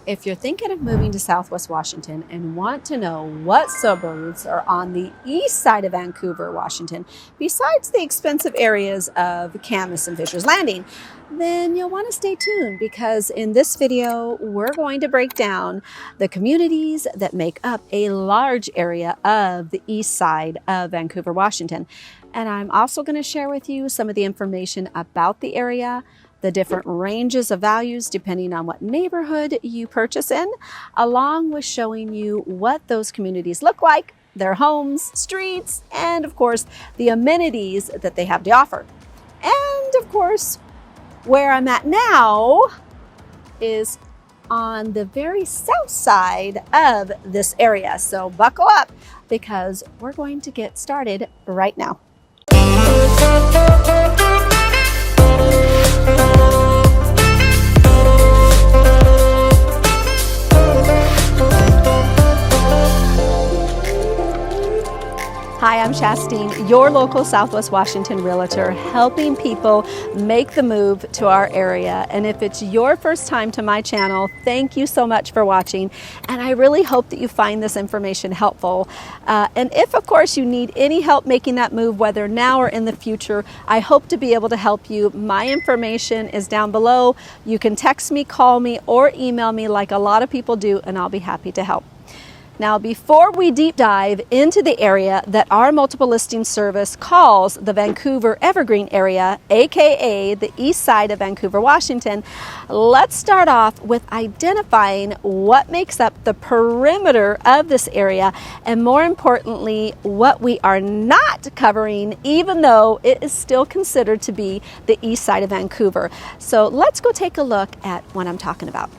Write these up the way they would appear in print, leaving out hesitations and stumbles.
If you're thinking of moving to Southwest Washington and want to know what suburbs are on the east side of Vancouver, Washington, besides the expensive areas of Camas and Fisher's Landing, then you'll want to stay tuned because in this video, we're going to break down the communities that make up a large area of the east side of Vancouver, Washington. And I'm also going to share with you some of the information about the area, the different ranges of values depending on what neighborhood you purchase in, along with showing you what those communities look like, their homes, streets, and of course, the amenities that they have to offer. And of course, where I'm at now is on the very south side of this area. So buckle up because we're going to get started right now. Hi, I'm Chastine, your local Southwest Washington realtor, helping people make the move to our area. And if it's your first time to my channel, thank you so much for watching. And I really hope that you find this information helpful. And if, of course, you need any help making that move, whether now or in the future, I hope to be able to help you. My information is down below. You can text me, call me, or email me like a lot of people do, and I'll be happy to help. Now, before we deep dive into the area that our multiple listing service calls the Vancouver Evergreen area, aka the east side of Vancouver, Washington, let's start off with identifying what makes up the perimeter of this area, and more importantly, what we are not covering, even though it is still considered to be the east side of Vancouver. So let's go take a look at what I'm talking about.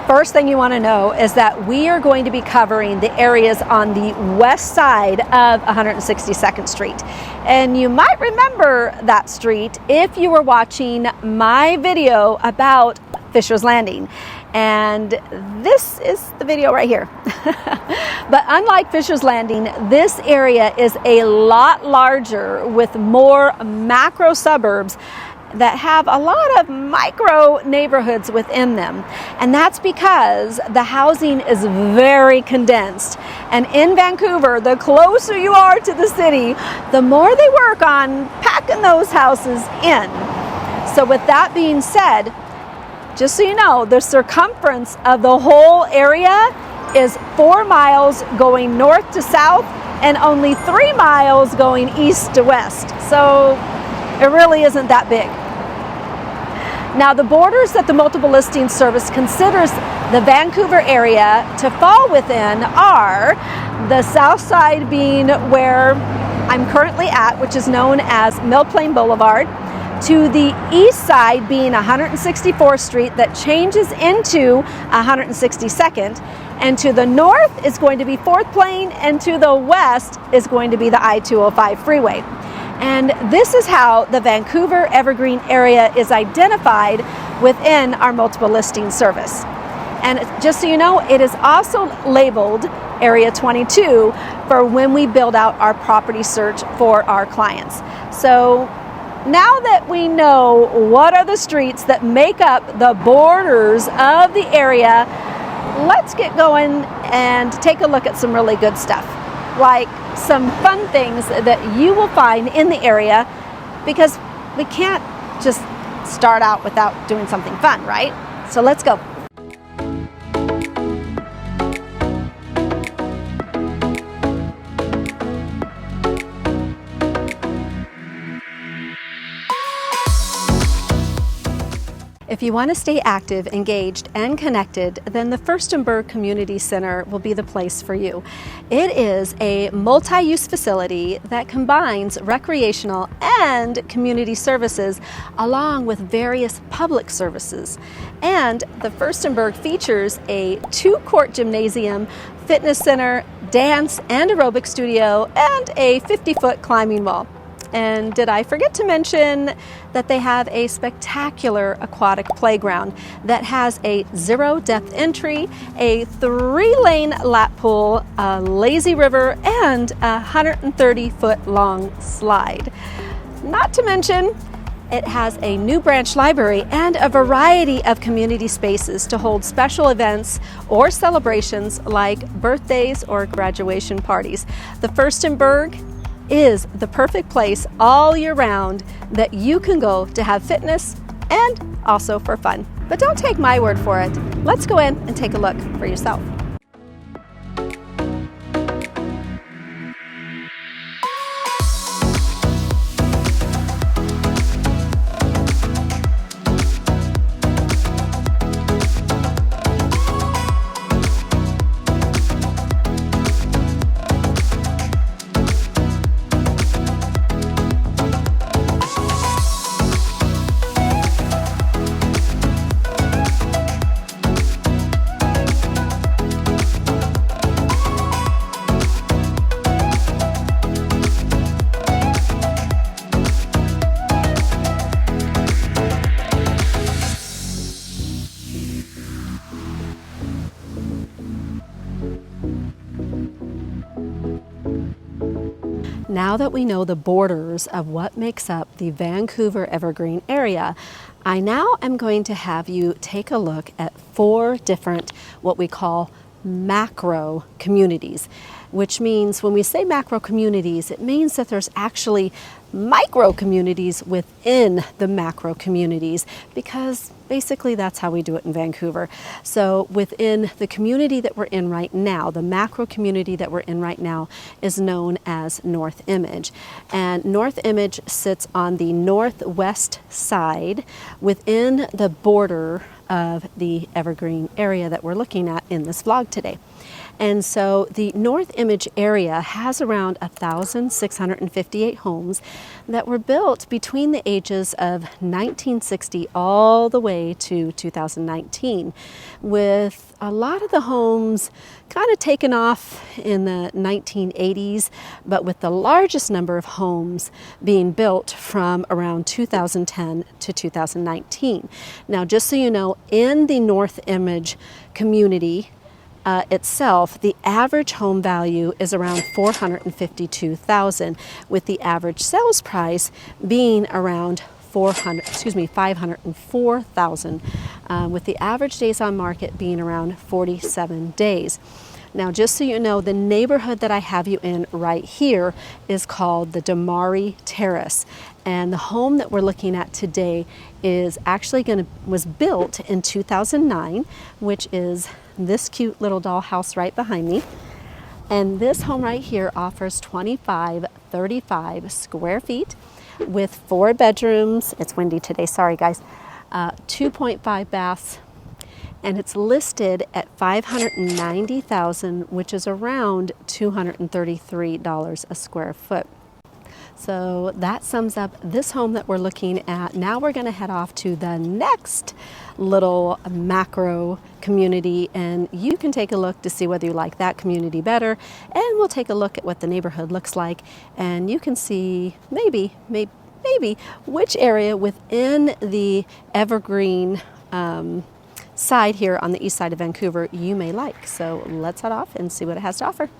First thing you want to know is that we are going to be covering the areas on the west side of 162nd Street. And you might remember that street if you were watching my video about Fisher's Landing. And this is the video right here. But unlike Fisher's Landing, this area is a lot larger with more macro suburbs that have a lot of micro neighborhoods within them. And that's because the housing is very condensed. And in Vancouver, the closer you are to the city, the more they work on packing those houses in. So with that being said, just so you know, the circumference of the whole area is 4 miles going north to south and only 3 miles going east to west. So it really isn't that big. Now, the borders that the multiple listing service considers the Vancouver area to fall within are the south side being where I'm currently at, which is known as Mill Plain Boulevard, to the east side being 164th Street that changes into 162nd, and to the north is going to be 4th Plain, and to the west is going to be the I-205 freeway. And this is how the Vancouver Evergreen area is identified within our multiple listing service. And just so you know, it is also labeled Area 22 for when we build out our property search for our clients. So now that we know what are the streets that make up the borders of the area, let's get going and take a look at some really good stuff, like some fun things that you will find in the area, because we can't just start out without doing something fun, right? So let's go. If you want to stay active, engaged, and connected, then the Firstenburg Community Center will be the place for you. It is a multi-use facility that combines recreational and community services along with various public services. And the Firstenburg features a 2-court gymnasium, fitness center, dance and aerobic studio, and a 50-foot climbing wall. And did I forget to mention that they have a spectacular aquatic playground that has a 0 depth entry, a 3-lane lap pool, a lazy river, and a 130-foot long slide. Not to mention, it has a new branch library and a variety of community spaces to hold special events or celebrations like birthdays or graduation parties. The Firstenburg is the perfect place all year round that you can go to have fitness and also for fun. But don't take my word for it. Let's go in and take a look for yourself. Now that we know the borders of what makes up the Vancouver Evergreen area, I now am going to have you take a look at 4 different what we call macro communities, which means when we say macro communities, it means that there's actually micro communities within the macro communities, because basically that's how we do it in Vancouver. So within the community that we're in right now, the macro community that we're in right now is known as North Image. And North Image sits on the northwest side within the border of the Evergreen area that we're looking at in this vlog today. And so the North Image area has around 1,658 homes that were built between the ages of 1960 all the way to 2019, with a lot of the homes kind of taken off in the 1980s, but with the largest number of homes being built from around 2010 to 2019. Now, just so you know, in the North Image community itself, the average home value is around $452,000, with the average sales price being around $504,000, with the average days on market being around 47 days. Now, just so you know, the neighborhood that I have you in right here is called the Damari Terrace. And the home that we're looking at today is actually was built in 2009, which is this cute little dollhouse right behind me. And this home right here offers 2,535 square feet with 4 bedrooms. It's windy today, sorry guys. 2.5 baths. And it's listed at $590,000, which is around $233 a square foot. So that sums up this home that we're looking at. Now we're going to head off to the next little macro community, and you can take a look to see whether you like that community better, and we'll take a look at what the neighborhood looks like, and you can see maybe which area within the Evergreen side here on the east side of Vancouver you may like. So let's head off and see what it has to offer.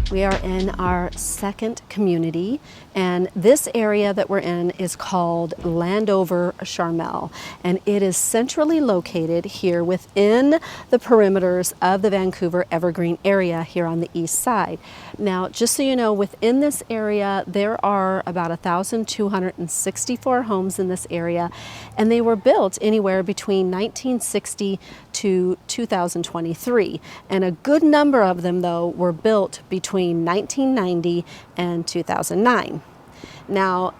We are in our second community, and this area that we're in is called Landover Charmel, and it is centrally located here within the perimeters of the Vancouver Evergreen area here on the east side. Now, just so you know, within this area there are about 1,264 homes in this area, and they were built anywhere between 1960 to 2023, and a good number of them though were built between 1990 and 2009. Now,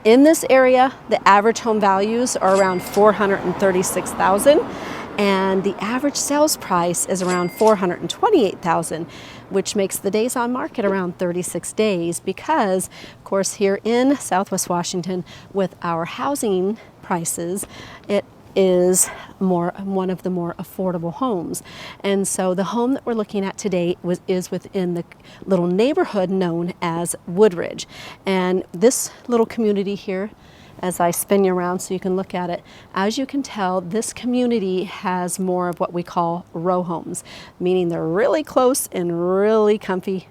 In this area, the average home values are around $436,000, and the average sales price is around $428,000, which makes the days on market around 36 days because, of course, here in Southwest Washington, with our housing prices, it is one of the more affordable homes. And so the home that we're looking at today is within the little neighborhood known as Woodridge. And this little community here, as I spin you around so you can look at it, as you can tell, this community has more of what we call row homes, meaning they're really close and really comfy.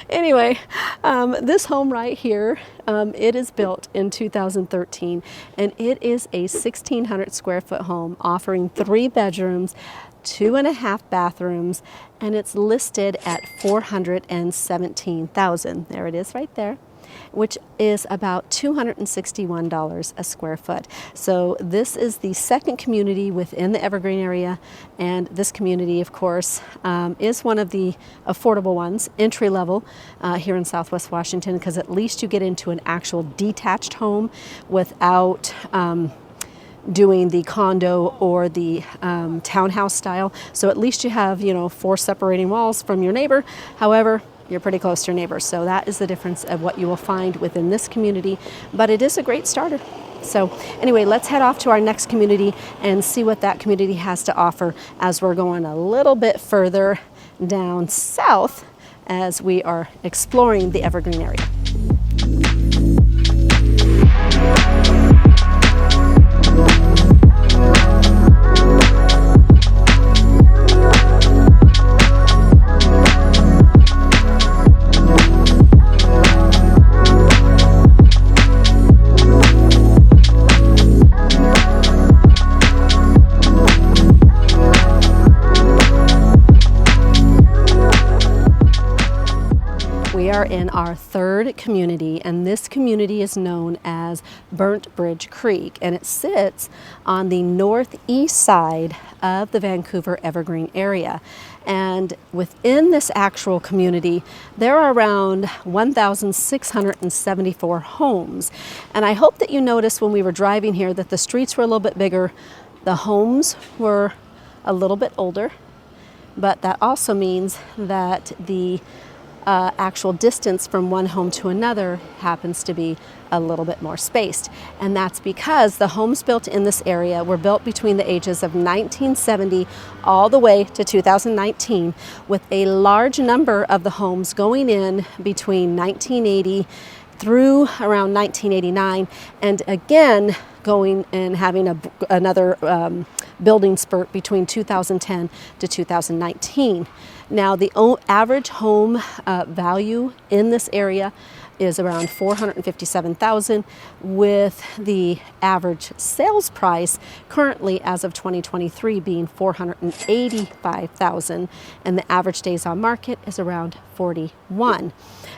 Anyway, this home right here, it is built in 2013, and it is a 1,600 square foot home offering 3 bedrooms, 2.5 bathrooms, and it's listed at $417,000. There it is right there, which is about $261 a square foot. So this is the second community within the Evergreen area, and this community, of course, is one of the affordable ones, entry level here in Southwest Washington, because at least you get into an actual detached home without doing the condo or the townhouse style. So at least you have, 4 separating walls from your neighbor. However, you're pretty close to your neighbors. So that is the difference of what you will find within this community, but it is a great starter. So anyway, let's head off to our next community and see what that community has to offer as we're going a little bit further down south as we are exploring the Evergreen area. We are in our third community, and this community is known as Burnt Bridge Creek, and it sits on the northeast side of the Vancouver Evergreen area. And within this actual community, there are around 1,674 homes. And I hope that you noticed when we were driving here that the streets were a little bit bigger, the homes were a little bit older, but that also means that the actual distance from one home to another happens to be a little bit more spaced. And that's because the homes built in this area were built between the ages of 1970 all the way to 2019, with a large number of the homes going in between 1980 through around 1989, and again going and having another building spurt between 2010 to 2019. Now, the average home value in this area is around $457,000, with the average sales price currently as of 2023 being $485,000, and the average days on market is around 41.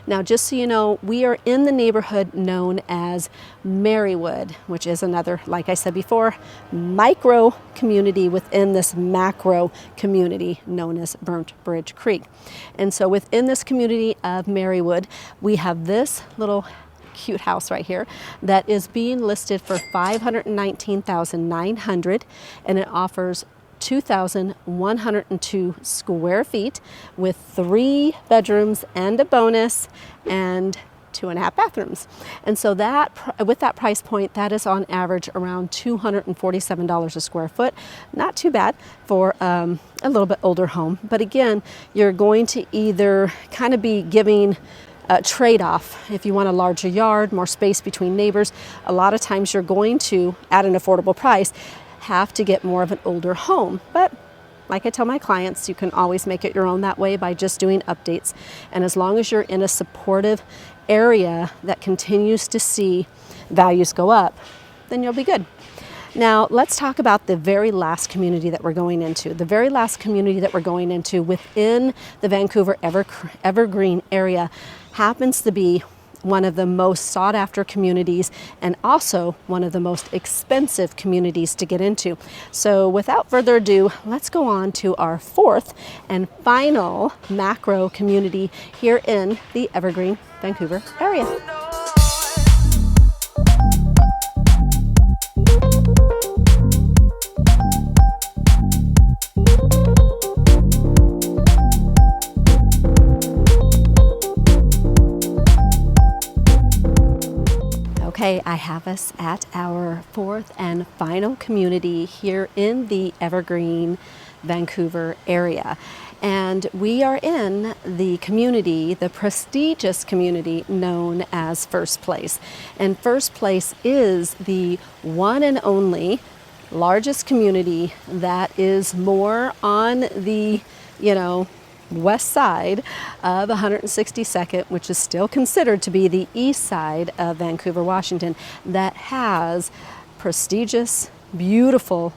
Now, just so you know, we are in the neighborhood known as Marywood, which is another, like I said before, micro community within this macro community known as Burnt Bridge Creek. And so within this community of Marywood, we have this little cute house right here that is being listed for $519,900, and it offers 2,102 square feet with 3 bedrooms and a bonus and 2.5 bathrooms. And so that, with that price point, that is on average around $247 a square foot. Not too bad for a little bit older home. But again, you're going to either kind of be giving a trade-off. If you want a larger yard, more space between neighbors, a lot of times you're going to, at an affordable price, have to get more of an older home. But like I tell my clients, you can always make it your own that way by just doing updates. And as long as you're in a supportive area that continues to see values go up, then you'll be good. Now, let's talk about the very last community that we're going into. The very last community that we're going into within the Vancouver Evergreen area happens to be one of the most sought after communities and also one of the most expensive communities to get into. So without further ado, let's go on to our fourth and final macro community here in the Evergreen, Vancouver area. Okay, I have us at our fourth and final community here in the Evergreen, Vancouver area. And we are in the community, the prestigious community known as First Place. And First Place is the one and only largest community that is more on the, west side of 162nd, which is still considered to be the east side of Vancouver, Washington, that has prestigious, beautiful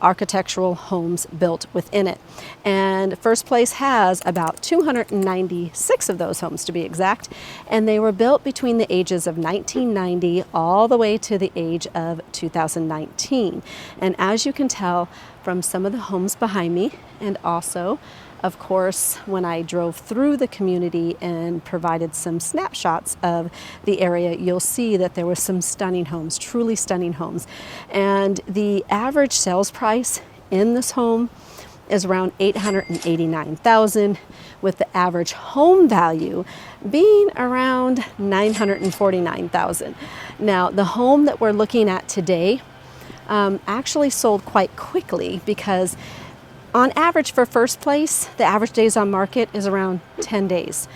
architectural homes built within it. And First Place has about 296 of those homes, to be exact, and they were built between the ages of 1990 all the way to the age of 2019. And as you can tell from some of the homes behind me, and also of course, when I drove through the community and provided some snapshots of the area, you'll see that there were some stunning homes, truly stunning homes. And the average sales price in this home is around $889,000, with the average home value being around $949,000. Now, the home that we're looking at today actually sold quite quickly, because on average for First Place, the average days on market is around 10 days.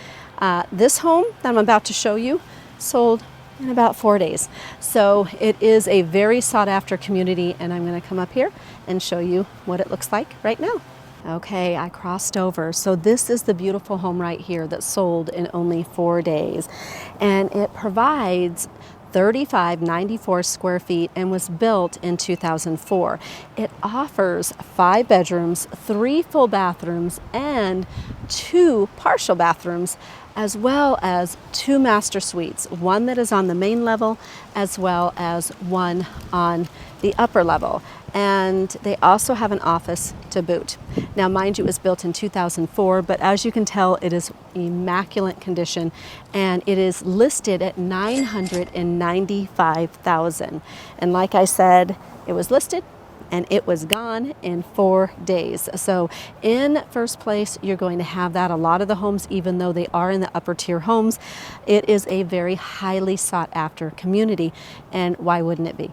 This home that I'm about to show you sold in about 4 days. So it is a very sought after community, and I'm going to come up here and show you what it looks like right now. Okay, I crossed over. So this is the beautiful home right here that sold in only 4 days. And it provides 3,594 square feet and was built in 2004. It offers 5 bedrooms, 3 full bathrooms, and 2 partial bathrooms, as well as 2 master suites, one that is on the main level as well as one on the upper level. And they also have an office to boot. Now, mind you, it was built in 2004, but as you can tell, it is immaculate condition, and it is listed at $995,000. And like I said, it was listed and it was gone in 4 days. So in First Place, you're going to have that. A lot of the homes, even though they are in the upper tier homes, it is a very highly sought after community. And why wouldn't it be?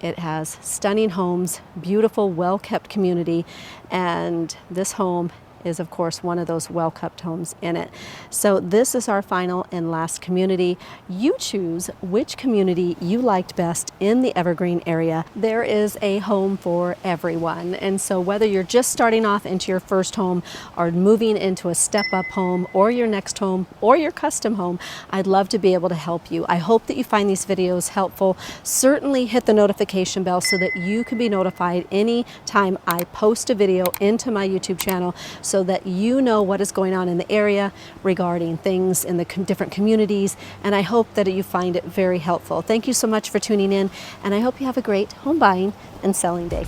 It has stunning homes, beautiful, well-kept community, and this home is, of course, one of those well-kept homes in it. So this is our final and last community. You choose which community you liked best in the Evergreen area. There is a home for everyone. And so whether you're just starting off into your first home or moving into a step-up home or your next home or your custom home, I'd love to be able to help you. I hope that you find these videos helpful. Certainly hit the notification bell so that you can be notified anytime I post a video into my YouTube channel, so that you know what is going on in the area regarding things in the different communities. And I hope that you find it very helpful. Thank you so much for tuning in, and I hope you have a great home buying and selling day.